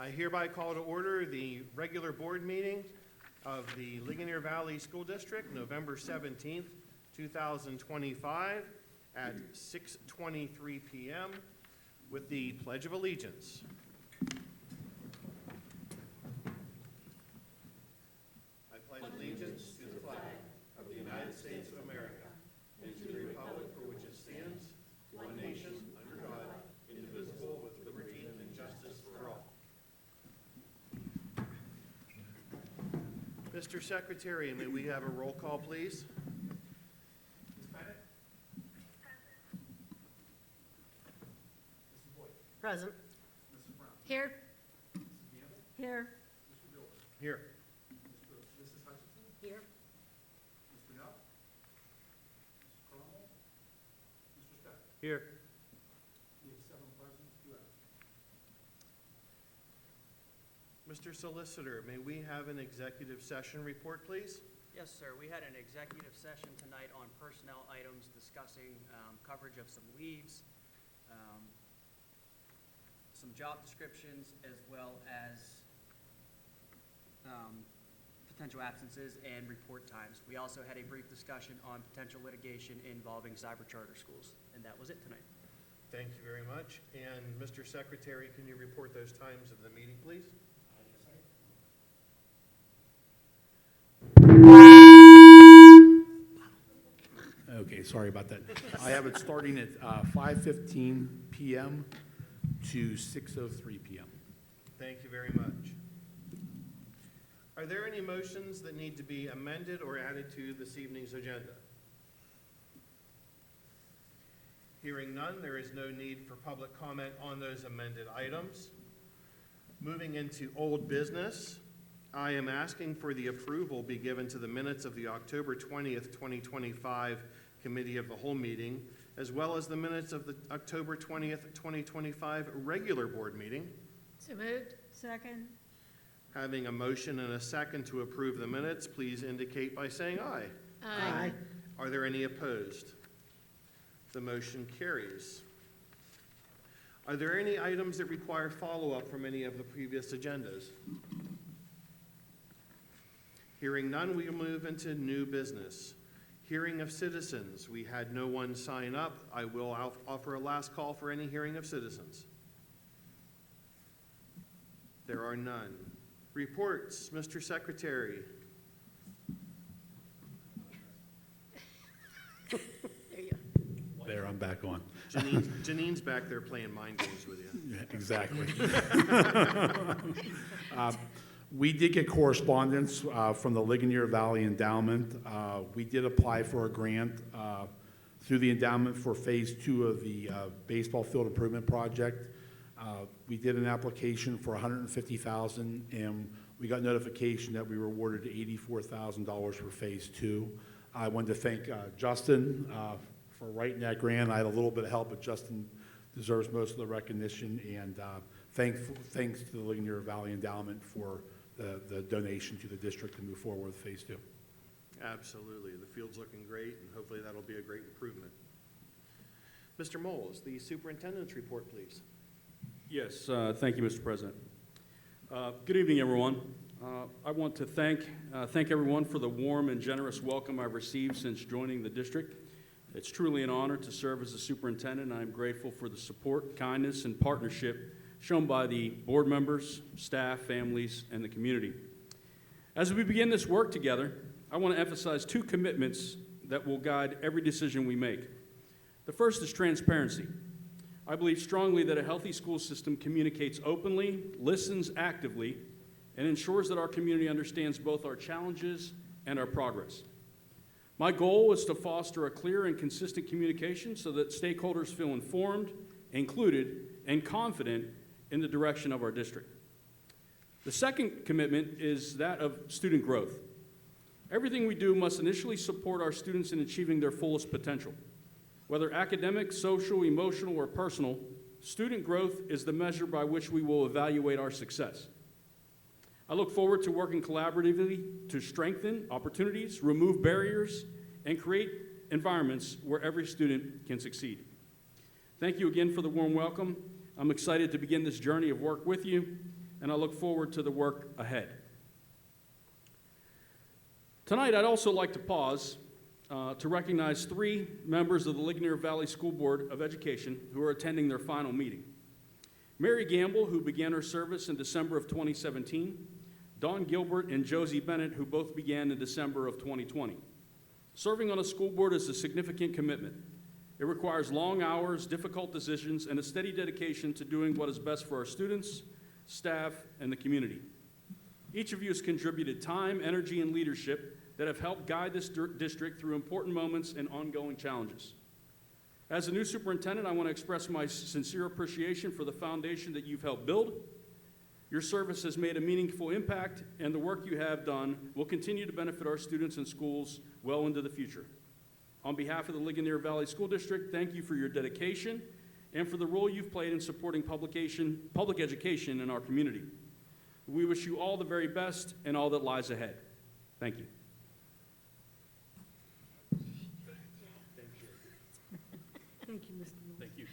I hereby call to order the regular board meeting of the Ligonier Valley School District, November 17th, 2025 at 6:23 p.m. with the Pledge of Allegiance. I pledge allegiance to the flag of the United States of America and to the republic for which it stands, one nation, under God, indivisible, with liberty and justice for all. Mr. Secretary, may we have a roll call, please? Ms. Bennett? Mrs. Boyd? Present. Mrs. Brown? Here. Mrs. Gamble? Here. Mr. Gilbert? Here. Mrs. Hutchinson? Here. Mr. Nutt? Mrs. Cromwell? Mr. Speck? Here. We have 7 present, 2 absent. Mr. Solicitor, may we have an executive session report, please? Yes, sir. We had an executive session tonight on personnel items discussing coverage of some leaves, some job descriptions, as well as potential absences and report times. We also had a brief discussion on potential litigation involving cyber charter schools, and that was it tonight. Thank you very much. And Mr. Secretary, can you report those times of the meeting, please? Okay, sorry about that. I have it starting at 5:15 p.m. to 6:03 p.m. Thank you very much. Are there any motions that need to be amended or added to this evening's agenda? Hearing none, there is no need for public comment on those amended items. Moving into old business, I am asking for the approval be given to the minutes of the October 20th, 2025 Committee of the Whole meeting, as well as the minutes of the October 20th, 2025 regular board meeting. So moved. Second. Having a motion and a second to approve the minutes, please indicate by saying aye. Aye. Are there any opposed? The motion carries. Are there any items that require follow-up from any of the previous agendas? Hearing none, we will move into new business. Hearing of citizens. We had no one sign up. I will offer a last call for any hearing of citizens. There are none. Reports, Mr. Secretary. There you go. There, I'm back on. Janine's back there playing mind games with you. Yeah, exactly. We did get correspondence from the Ligonier Valley Endowment. We did apply for a grant through the endowment for Phase 2 of the baseball field improvement project. We did an application for $150,000, and we got notification that we were awarded $84,000 for Phase 2. I wanted to thank Justin for writing that grant. I had a little bit of help, but Justin deserves most of the recognition, and thanks to the Ligonier Valley Endowment for the donation to the district to move forward with Phase 2. Absolutely. The field's looking great, and hopefully that'll be a great improvement. Mr. Moles, the superintendent's report, please. Yes, thank you, Mr. President. Good evening, everyone. I want to thank everyone for the warm and generous welcome I've received since joining the district. It's truly an honor to serve as a superintendent, and I'm grateful for the support, kindness, and partnership shown by the board members, staff, families, and the community. As we begin this work together, I want to emphasize 2 commitments that will guide every decision we make. The first is transparency. I believe strongly that a healthy school system communicates openly, listens actively, and ensures that our community understands both our challenges and our progress. My goal is to foster a clear and consistent communication so that stakeholders feel informed, included, and confident in the direction of our district. The second commitment is that of student growth. Everything we do must initially support our students in achieving their fullest potential. Whether academic, social, emotional, or personal, student growth is the measure by which we will evaluate our success. I look forward to working collaboratively to strengthen opportunities, remove barriers, and create environments where every student can succeed. Thank you again for the warm welcome. I'm excited to begin this journey of work with you. and I look forward to the work ahead. Tonight, I'd also like to pause to recognize 3 members of the Ligonier Valley School Board of Education who are attending their final meeting. Mary Gamble, who began her service in December of 2017, Dawn Gilbert and Josie Bennett, who both began in December of 2020. Serving on a school board is a significant commitment. It requires long hours, difficult decisions, and a steady dedication to doing what is best for our students, staff, and the community. Each of you has contributed time, energy, and leadership that have helped guide this district through important moments and ongoing challenges. As a new superintendent, I want to express my sincere appreciation for the foundation that you've helped build. Your service has made a meaningful impact, and the work you have done will continue to benefit our students and schools well into the future. On behalf of the Ligonier Valley School District, thank you for your dedication and for the role you've played in supporting public education in our community. We wish you all the very best and all that lies ahead. Thank you. Thank you, Mr. Moore. Thank you.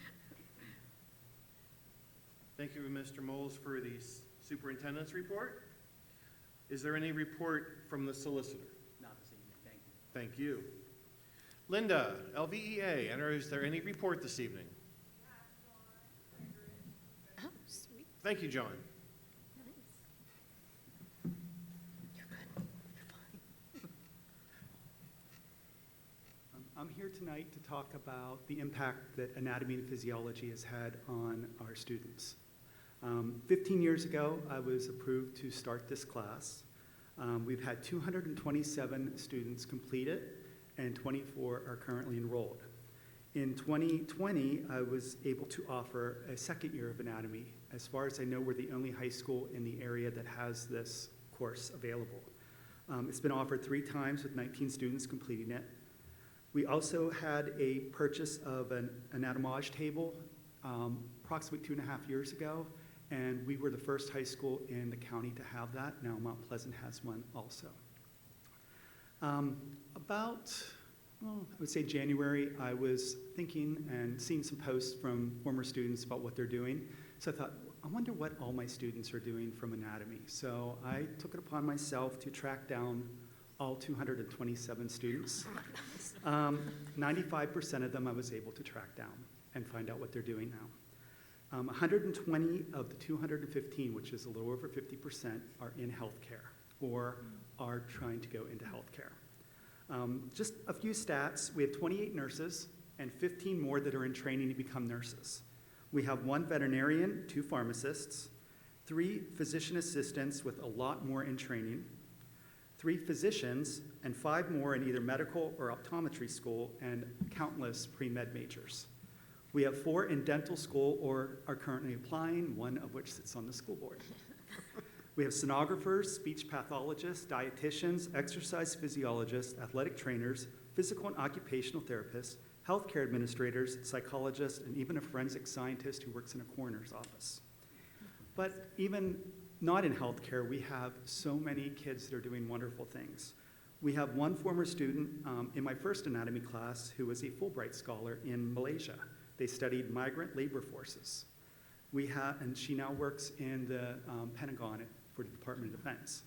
Thank you, Mr. Moles, for the superintendent's report. Is there any report from the solicitor? Not this evening, thank you. Thank you. Linda, LVEA, and is there any report this evening? Oh, sweet. Thank you, John. Nice. You're good. You're fine. I'm here tonight to talk about the impact that anatomy and physiology has had on our students. 15 years ago, I was approved to start this class. We've had 227 students complete it, and 24 are currently enrolled. In 2020, I was able to offer a second year of anatomy. As far as I know, we're the only high school in the area that has this course available. It's been offered 3 times with 19 students completing it. We also had a purchase of an anatomage table approximately 2.5 years ago, and we were the first high school in the county to have that. Now Mount Pleasant has one also. I would say January, I was thinking and seeing some posts from former students about what they're doing. So I thought, I wonder what all my students are doing from anatomy. So I took it upon myself to track down all 227 students. 95% of them I was able to track down and find out what they're doing now. 120 of the 215, which is a little over 50%, are in healthcare or are trying to go into healthcare. Just a few stats. We have 28 nurses and 15 more that are in training to become nurses. We have 1 veterinarian, 2 pharmacists, 3 physician assistants with a lot more in training, 3 physicians, and 5 more in either medical or optometry school, and countless pre-med majors. We have 4 in dental school or are currently applying, 1 of which sits on the school board. We have sonographers, speech pathologists, dietitians, exercise physiologists, athletic trainers, physical and occupational therapists, healthcare administrators, psychologists, and even a forensic scientist who works in a coroner's office. But even not in healthcare, we have so many kids that are doing wonderful things. We have 1 former student in my first anatomy class who was a Fulbright scholar in Malaysia. They studied migrant labor forces. And she now works in the Pentagon for the Department of Defense.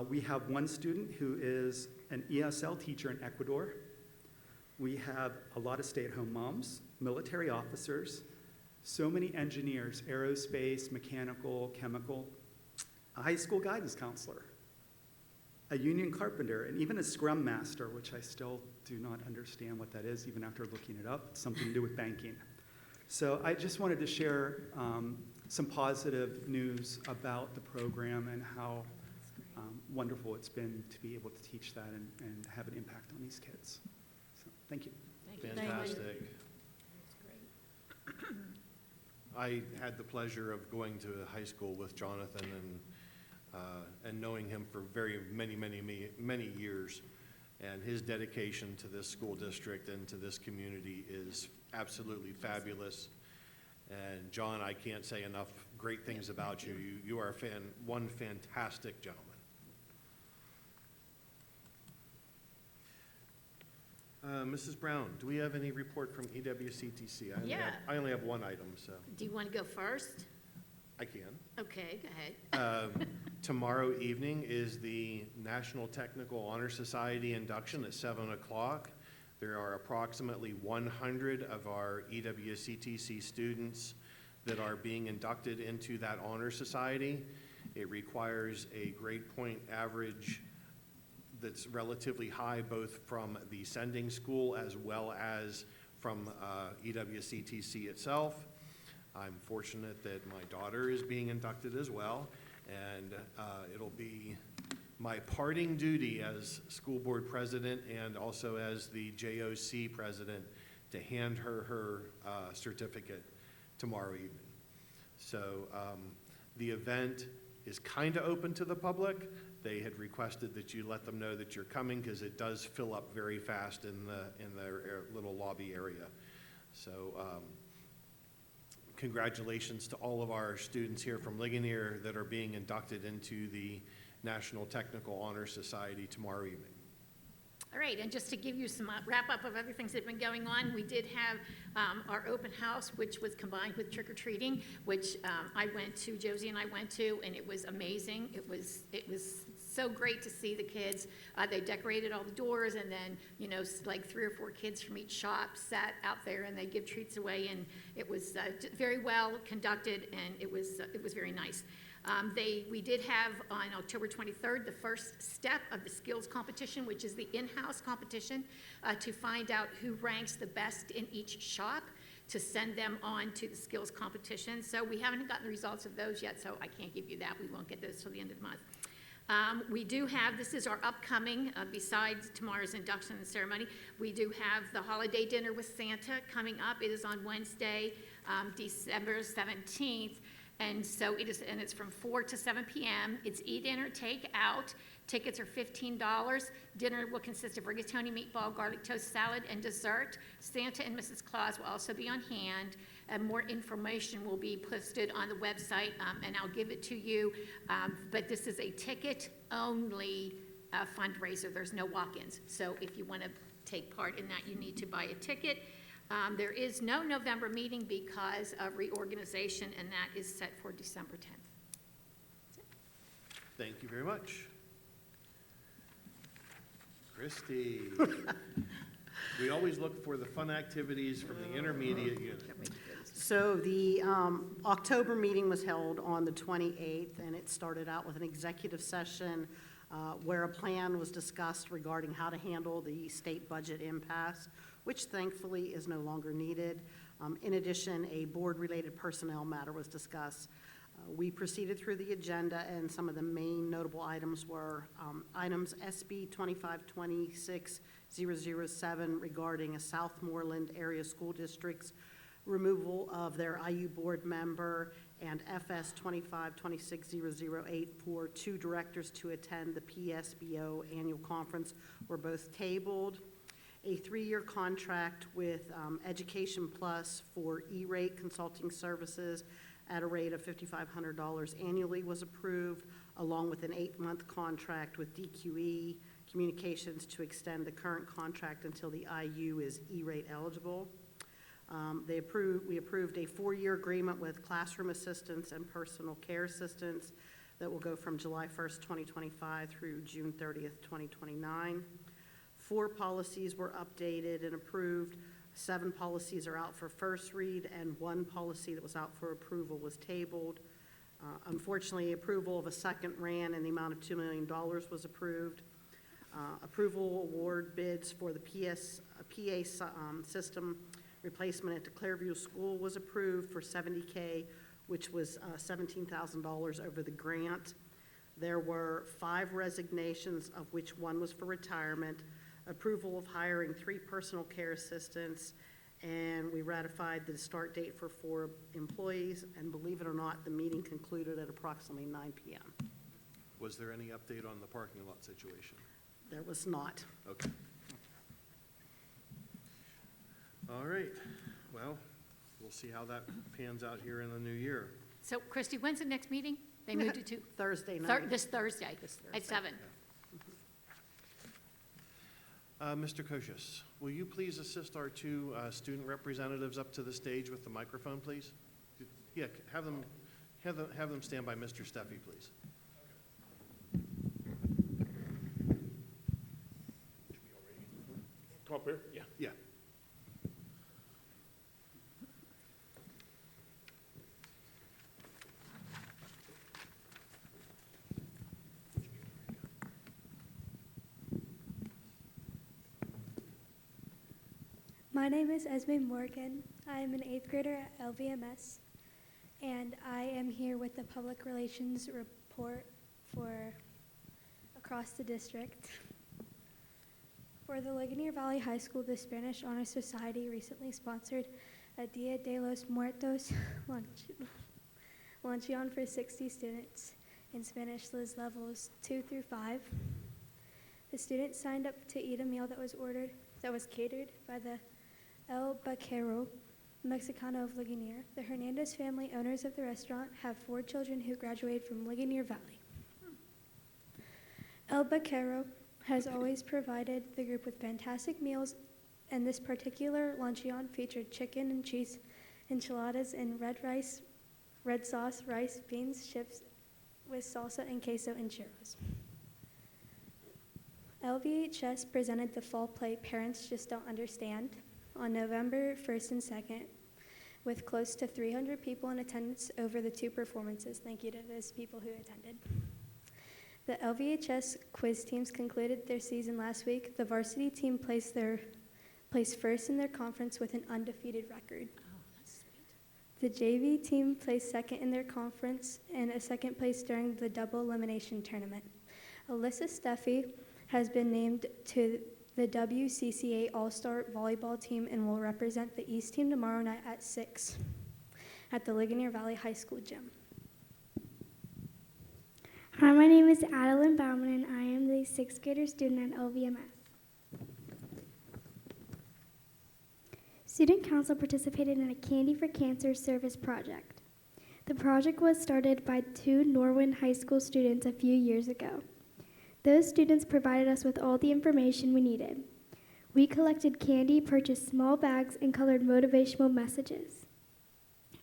We have 1 student who is an ESL teacher in Ecuador. We have a lot of stay-at-home moms, military officers, so many engineers, aerospace, mechanical, chemical, a high school guidance counselor, a union carpenter, and even a scrum master, which I still do not understand what that is, even after looking it up. It's something to do with banking. So I just wanted to share some positive news about the program and how wonderful it's been to be able to teach that and have an impact on these kids. So, thank you. Thank you. Fantastic. That's great. I had the pleasure of going to high school with Jonathan and knowing him for very many years. And his dedication to this school district and to this community is absolutely fabulous. And John, I can't say enough great things about you. You are one fantastic gentleman. Mrs. Brown, do we have any report from EWCTC? Yeah. I only have 1 item, so. Do you want to go first? I can. Okay, go ahead. Tomorrow evening is the National Technical Honor Society induction at 7 o'clock. There are approximately 100 of our EWCTC students that are being inducted into that honor society. It requires a grade point average that's relatively high, both from the sending school as well as from EWCTC itself. I'm fortunate that my daughter is being inducted as well, and it'll be my parting duty as school board president and also as the JOC president to hand her certificate tomorrow evening. So the event is kind of open to the public. They had requested that you let them know that you're coming because it does fill up very fast in their little lobby area. So congratulations to all of our students here from Ligonier that are being inducted into the National Technical Honor Society tomorrow evening. All right, and just to give you some wrap-up of other things that have been going on, we did have our open house, which was combined with trick-or-treating, which Josie and I went to, and it was amazing. It was so great to see the kids. They decorated all the doors, and then, like 3 or 4 kids from each shop sat out there, and they give treats away, and it was very well conducted, and it was very nice. We did have on October 23rd the first step of the skills competition, which is the in-house competition to find out who ranks the best in each shop to send them on to the skills competition. So we haven't gotten the results of those yet, so I can't give you that. We won't get those till the end of the month. We do have, this is our upcoming, besides tomorrow's induction ceremony, we do have the holiday dinner with Santa coming up. It is on Wednesday, December 17th. And so it's from 4 to 7 p.m. It's eat in or take out. Tickets are $15. Dinner will consist of rigatoni, meatball, garlic toast, salad, and dessert. Santa and Mrs. Claus will also be on hand, and more information will be posted on the website, and I'll give it to you. But this is a ticket-only fundraiser. There's no walk-ins. So if you want to take part in that, you need to buy a ticket. There is no November meeting because of reorganization, and that is set for December 10th. Thank you very much. Christy. We always look for the fun activities from the intermediate unit. So the October meeting was held on the 28th, and it started out with an executive session where a plan was discussed regarding how to handle the state budget impasse, which thankfully is no longer needed. In addition, a board-related personnel matter was discussed. We proceeded through the agenda, and some of the main notable items were items SB 2526-007 regarding a Southmoreland area school district's removal of their IU board member, and FS 2526-008 for 2 directors to attend the PSBO annual conference were both tabled. A 3-year contract with Education Plus for E-rate consulting services at a rate of $5,500 annually was approved, along with an 8-month contract with DQE Communications to extend the current contract until the IU is E-rate eligible. We approved a 4-year agreement with classroom assistants and personal care assistants that will go from July 1st, 2025 through June 30th, 2029. 4 policies were updated and approved. 7 policies are out for first read, and 1 policy that was out for approval was tabled. Unfortunately, approval of a second RAN in the amount of $2 million was approved. Approval award bids for the PA system replacement at the Clairview School was approved for $70K, which was $17,000 over the grant. There were 5 resignations, of which 1 was for retirement. Approval of hiring 3 personal care assistants, and we ratified the start date for 4 employees, and believe it or not, the meeting concluded at approximately 9 p.m. Was there any update on the parking lot situation? There was not. Okay. All right. Well, we'll see how that pans out here in the new year. So, Christy, when's the next meeting? They moved it to Thursday night. this Thursday at 7. Mr. Kosius, will you please assist our 2 student representatives up to the stage with the microphone, please? Yeah, have them Have them stand by Mr. Steffi, please. Come up here? Yeah. Yeah. My name is Esme Morgan. I am an 8th grader at LVMS, and I am here with the public relations report for across the district. For the Ligonier Valley High School, the Spanish Honor Society recently sponsored a Dia de los Muertos luncheon for 60 students in Spanish levels 2 through 5. The students signed up to eat a meal that was catered by the El Vaquero Mexicano of Ligonier. The Hernandez family, owners of the restaurant, have 4 children who graduated from Ligonier Valley. El Vaquero has always provided the group with fantastic meals, and this particular luncheon featured chicken and cheese enchiladas and red sauce, rice, beans, chips with salsa and queso and churros. LVHS presented the fall play Parents Just Don't Understand on November 1st and 2nd with close to 300 people in attendance over the 2 performances. Thank you to those people who attended. The LVHS quiz teams concluded their season last week. The varsity team placed first in their conference with an undefeated record. Oh, that's sweet. The JV team placed second in their conference and a second place during the double elimination tournament. Alyssa Steffi has been named to the WCCA All-Star Volleyball team and will represent the East team tomorrow night at 6 at the Ligonier Valley High School gym. Hi, my name is Adeline Bauman, and I am the 6th grader student at LVMS. Student Council participated in a Candy for Cancer service project. The project was started by 2 Norwin High School students a few years ago. Those students provided us with all the information we needed. We collected candy, purchased small bags, and colored motivational messages.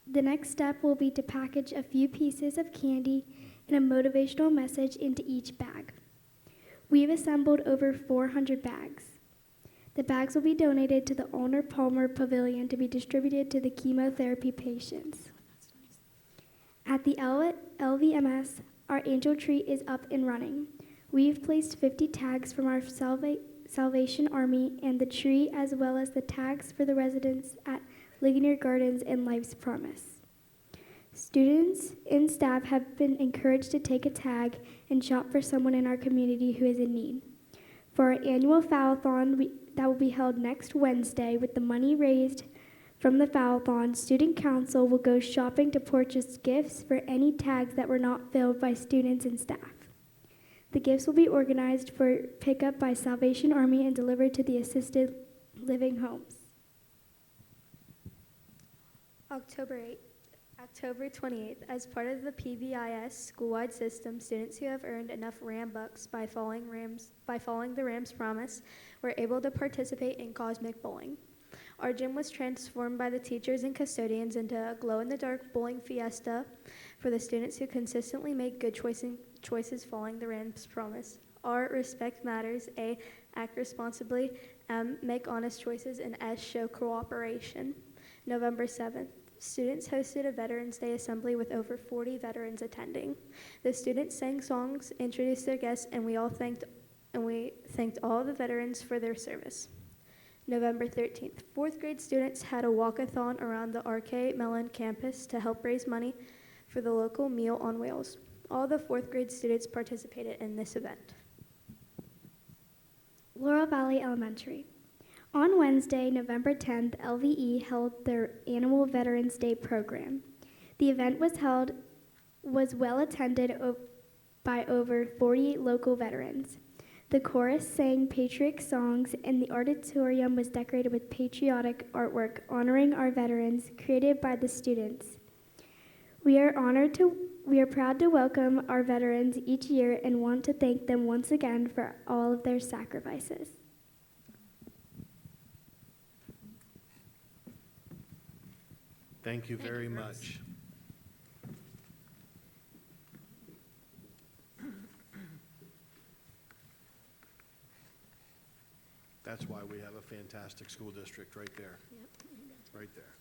The next step will be to package a few pieces of candy and a motivational message into each bag. We've assembled over 400 bags. The bags will be donated to the Ulner Palmer Pavilion to be distributed to the chemotherapy patients. At the LVMS, our angel tree is up and running. We've placed 50 tags from our Salvation Army and the tree, as well as the tags for the residents at Ligonier Gardens and Life's Promise. Students and staff have been encouraged to take a tag and shop for someone in our community who is in need. For our annual Fowl-a-thon that will be held next Wednesday, with the money raised from the Fowl-a-thon, Student Council will go shopping to purchase gifts for any tags that were not filled by students and staff. The gifts will be organized for pickup by Salvation Army and delivered to the assisted living homes. October 28th, as part of the PBIS school-wide system, students who have earned enough RAM bucks by following the Rams promise were able to participate in Cosmic Bowling. Our gym was transformed by the teachers and custodians into a glow-in-the-dark bowling fiesta for the students who consistently make good choices following the Rams promise. R, respect matters. A, act responsibly. M, make honest choices. And S, show cooperation. November 7th. Students hosted a Veterans Day assembly with over 40 veterans attending. The students sang songs, introduced their guests, and we thanked all the veterans for their service. November 13th, 4th grade students had a walk-a-thon around the RK Mellon campus to help raise money for the local Meal on Wheels. All the 4th grade students participated in this event. Laurel Valley Elementary. On Wednesday, November 10th, LVE held their annual Veterans Day program. The event was well attended by over 40 local veterans. The chorus sang patriotic songs, and the auditorium was decorated with patriotic artwork honoring our veterans created by the students. We are proud to welcome our veterans each year and want to thank them once again for all of their sacrifices. Thank you very much. That's why we have a fantastic school district right there, Yep. right there.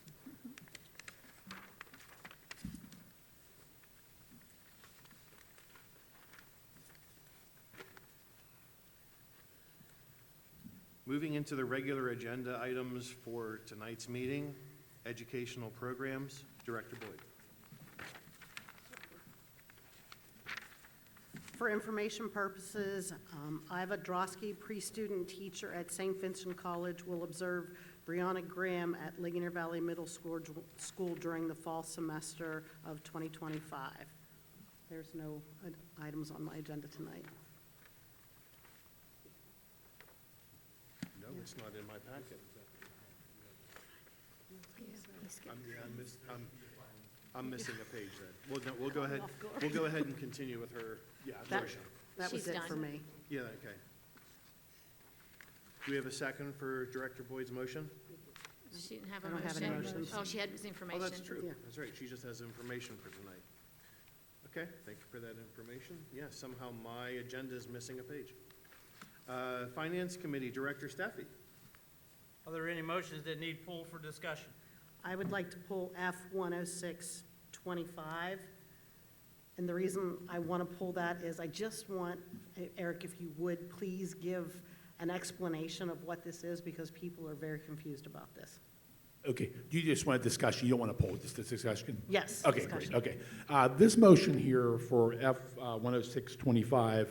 Moving into the regular agenda items for tonight's meeting, educational programs, Director Boyd. For information purposes, Iva Drosky, pre-student teacher at St. Vincent College, will observe Brianna Graham at Ligonier Valley Middle School during the fall semester of 2025. There's no items on my agenda tonight. No, it's not in my packet. I'm missing a page then. Well, no, we'll go ahead and continue with her That- portion. That was She's it for done. me. Yeah, okay. Do we have a second for Director Boyd's motion? She didn't have a I don't motion. have any motions. Oh, she had his Oh, information. that's true. Yeah. That's right. She just has information for tonight. Okay, thank you for that information. Yeah, somehow my agenda is missing a page. Finance Committee, Director Steffi. Are there any motions that need pulled for discussion? I would like to pull F-10625. And the reason I want to pull that is I just want, Eric, if you would, please give an explanation of what this is, because people are very confused about this. Okay, you just want a discussion, you don't want to poll, just a discussion? Yes. Okay, great, discussion. okay. This motion here for F-10625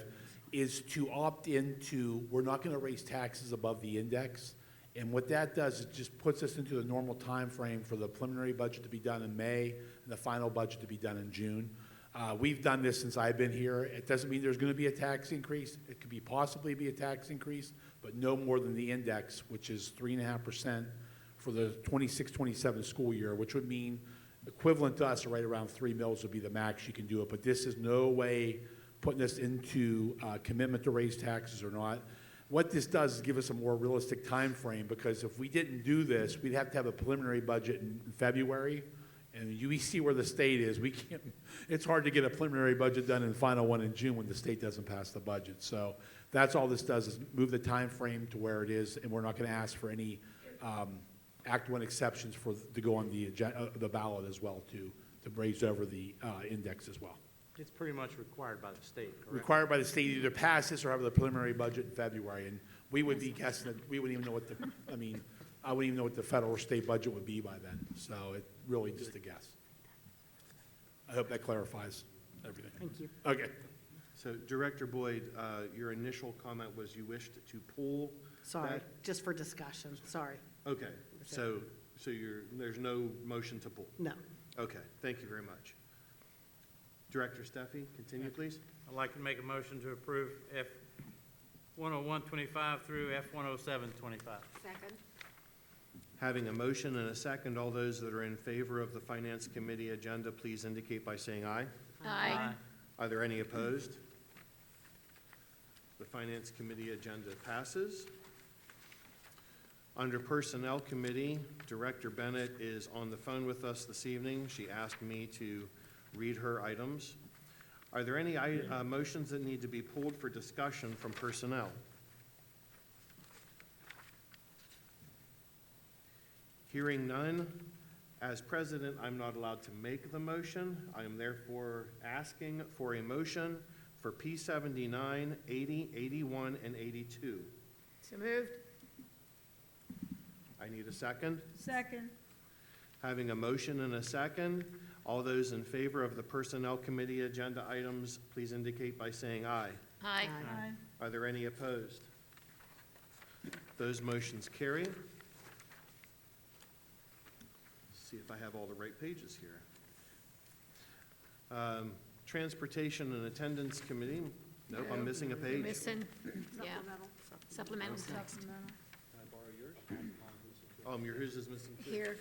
is to opt into, we're not going to raise taxes above the index. And what that does, it just puts us into the normal time frame for the preliminary budget to be done in May and the final budget to be done in June. We've done this since I've been here. It doesn't mean there's going to be a tax increase. It could be possibly be a tax increase, but no more than the index, which is 3.5% for the 26-27 school year, which would mean equivalent to us, right around 3 mils would be the max you can do it. But this is no way putting us into commitment to raise taxes or not. What this does is give us a more realistic time frame, because if we didn't do this, we'd have to have a preliminary budget in February. And you see where the state is. We can't, it's hard to get a preliminary budget done and the final one in June when the state doesn't pass the budget. So that's all this does, is move the time frame to where it is, and we're not going to ask for any Act 1 exceptions to go on the ballot as well, to raise over the index as well. It's pretty much required by the state, correct? Required by the state either to pass this or have the preliminary budget in February. And we would be guessing that we wouldn't even know what I wouldn't even know what the federal or state budget would be by then. So it really just a guess. I hope that clarifies everything. Thank you. Okay. So Director Boyd, your initial comment was you wished to pull Sorry, that? just for discussion, sorry. Okay, so there's no motion to pull? No. Okay, thank you very much. Director Steffi, continue, please. I'd like to make a motion to approve F-10125 through F-10725. Second. Having a motion and a second, all those that are in favor of the Finance Committee agenda, please indicate by saying aye. Aye. Are there any opposed? The Finance Committee agenda passes. Under Personnel Committee, Director Bennett is on the phone with us this evening. She asked me to read her items. Are there any motions that need to be pulled for discussion from personnel? Hearing none, as president, I'm not allowed to make the motion. I am therefore asking for a motion for P79, 80, 81, and 82. So moved. I need a second. Second. Having a motion and a second, all those in favor of the Personnel Committee agenda items, please indicate by saying aye. Aye. Aye. Are there any opposed? Those motions carry. See if I have all the right pages here. Transportation and Attendance Committee, nope, I'm missing a page. Missing, yeah. Supplemental's next. Can I borrow yours? Yours is missing too. Here.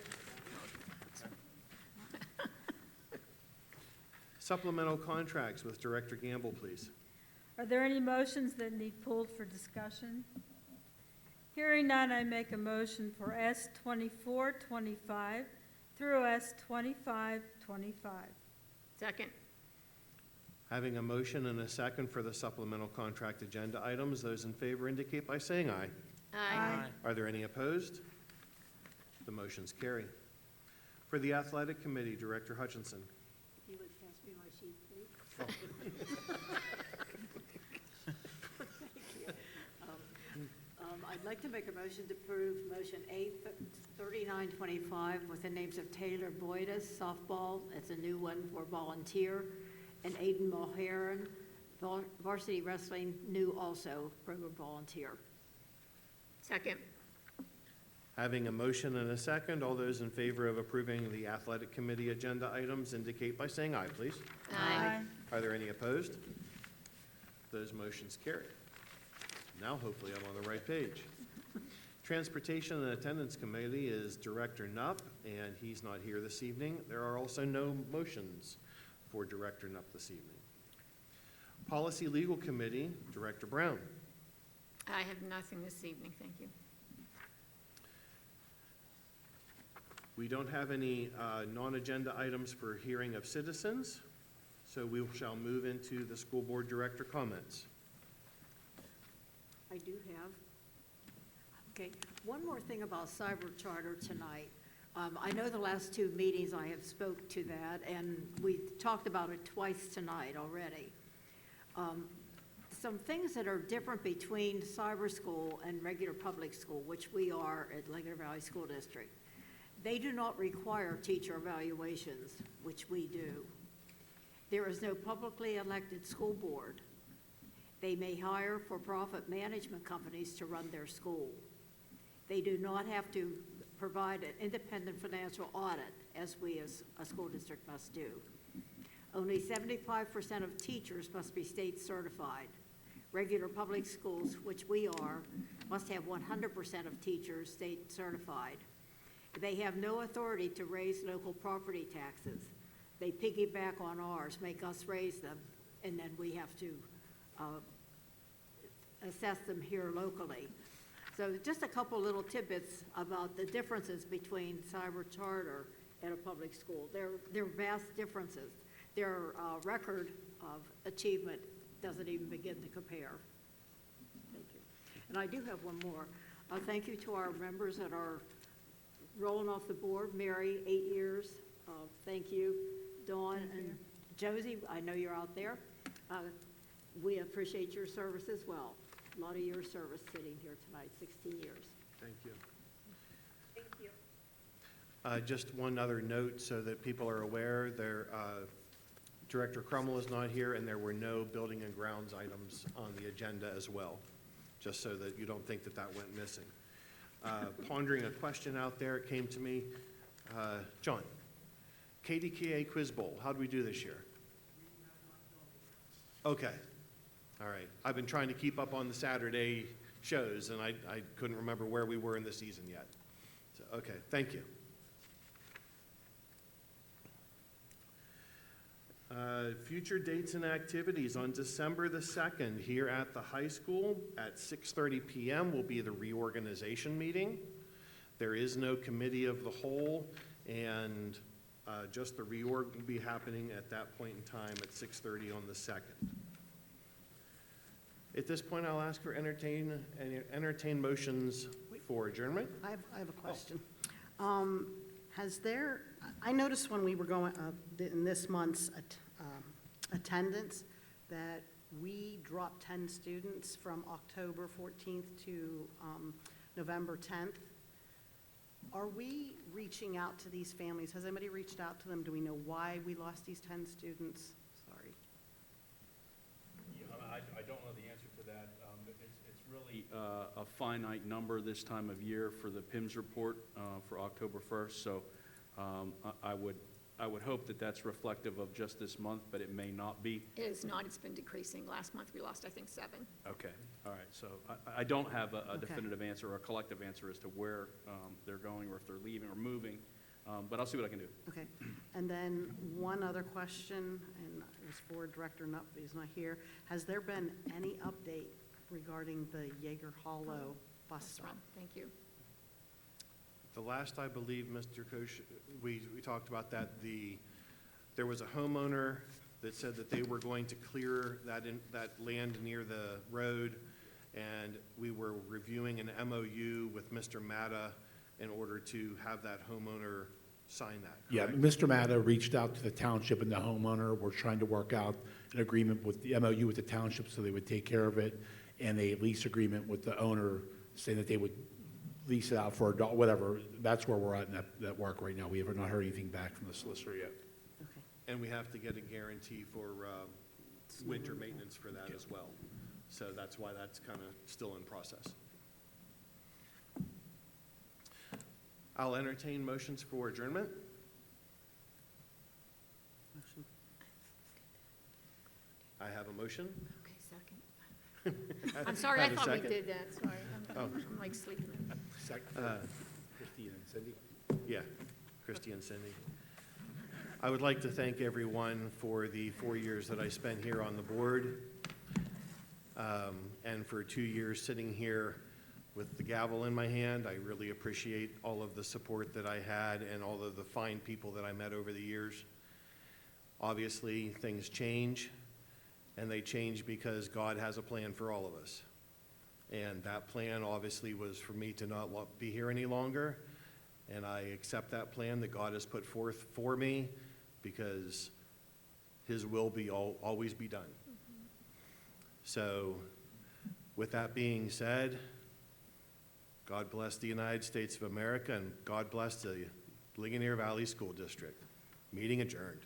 Supplemental contracts with Director Gamble, please. Are there any motions that need pulled for discussion? Hearing none, I make a motion for S-2425 through S-2525. Second. Having a motion and a second for the supplemental contract agenda items, those in favor indicate by saying aye. Aye. Are there any opposed? The motion's carry. For the Athletic Committee, Director Hutchinson. You would pass me my sheet, please? I'd like to make a motion to approve motion A3925 with the names of Taylor Boydus, softball, it's a new one for volunteer, and Aiden Mulheron, varsity wrestling, new also, program volunteer. Second. Having a motion and a second, all those in favor of approving the Athletic Committee agenda items indicate by saying aye, please. Aye. Are there any opposed? Those motions carry. Now hopefully I'm on the right page. Transportation and Attendance Committee is Director Nupp, and he's not here this evening. There are also no motions for Director Nupp this evening. Policy Legal Committee, Director Brown. I have nothing this evening, thank you. We don't have any non-agenda items for hearing of citizens, so we shall move into the school board director comments. I do have. Okay, one more thing about cyber charter tonight. I know the last two meetings I have spoke to that, and we talked about it twice tonight already. Some things that are different between cyber school and regular public school, which we are at Ligonier Valley School District. They do not require teacher evaluations, which we do. There is no publicly elected school board. They may hire for-profit management companies to run their school. They do not have to provide an independent financial audit, as we as a school district must do. Only 75% of teachers must be state certified. Regular public schools, which we are, must have 100% of teachers state certified. They have no authority to raise local property taxes. They piggyback on ours, make us raise them, and then we have to assess them here locally. So just a couple little tidbits about the differences between cyber charter and a public school. They're vast differences. Their record of achievement doesn't even begin to compare. Thank you. And I do have one more. Thank you to our members that are rolling off the board. Mary, 8 years. Thank you. Dawn and Josie, I know you're out there. We appreciate your service as well. A lot of your service sitting here tonight, 16 years. Thank you. Thank you. Just one other note so that people are aware, Director Crummell is not here, and there were no building and grounds items on the agenda as well, just so that you don't think that that went missing. Pondering a question out there, it came to me. John, KDKA Quiz Bowl, how did we do this year? Okay. All right. I've been trying to keep up on the Saturday shows, and I couldn't remember where we were in the season yet. So, okay, thank you. Future dates and activities. On December the 2nd, here at the high school at 6:30 p.m. will be the reorganization meeting. There is no committee of the whole, and just the reorg will be happening at that point in time at 6:30 on the 2nd. At this point, I'll ask for entertain motions for adjournment. I have a question. I noticed when we were going, in this month's attendance, that we dropped 10 students from October 14th to November 10th. Are we reaching out to these families? Has anybody reached out to them? Do we know why we lost these 10 students? Sorry. Yeah, I don't know the answer to that. It's really a finite number this time of year for the PIMS report for October 1st. So I would hope that that's reflective of just this month, but it may not be. It is not, it's been decreasing. Last month, we lost, I think, 7. Okay, all right. So I don't have a Okay. definitive answer or a collective answer as to where they're going or if they're leaving or moving, but I'll see what I can do. Okay. And then one other question, and it was for Director Nupp, but he's not here. Has there been any update regarding the Jaeger Hollow bus stop? Thank you. The last I believe, Mr. Koch, we talked about that, there was a homeowner that said that they were going to clear that land near the road, and we were reviewing an MOU with Mr. Matta in order to have that homeowner sign that, Yeah, correct? Mr. Matta reached out to the township and the homeowner. We're trying to work out an agreement with the MOU with the township so they would take care of it, and a lease agreement with the owner saying that they would lease it out for whatever. That's where we're at in that work right now. We have not heard anything back from the solicitor yet. Okay. And we have to get a guarantee for winter maintenance for that as well. So that's why that's kind of still in process. I'll entertain motions for adjournment. Motion. I have a motion. Okay, second. I'm sorry, I Have a thought we second? did that, sorry. Oh. I'm like sleeping. Second, Uh, Christine and Cindy. Yeah, Christy and Cindy. I would like to thank everyone for the 4 years that I spent here on the board, and for 2 years sitting here with the gavel in my hand. I really appreciate all of the support that I had and all of the fine people that I met over the years. Obviously, things change, and they change because God has a plan for all of us. And that plan obviously was for me to not be here any longer, and I accept that plan that God has put forth for me because His will be always be done. So, with that being said, God bless the United States of America, and God bless the Ligonier Valley School District. Meeting adjourned.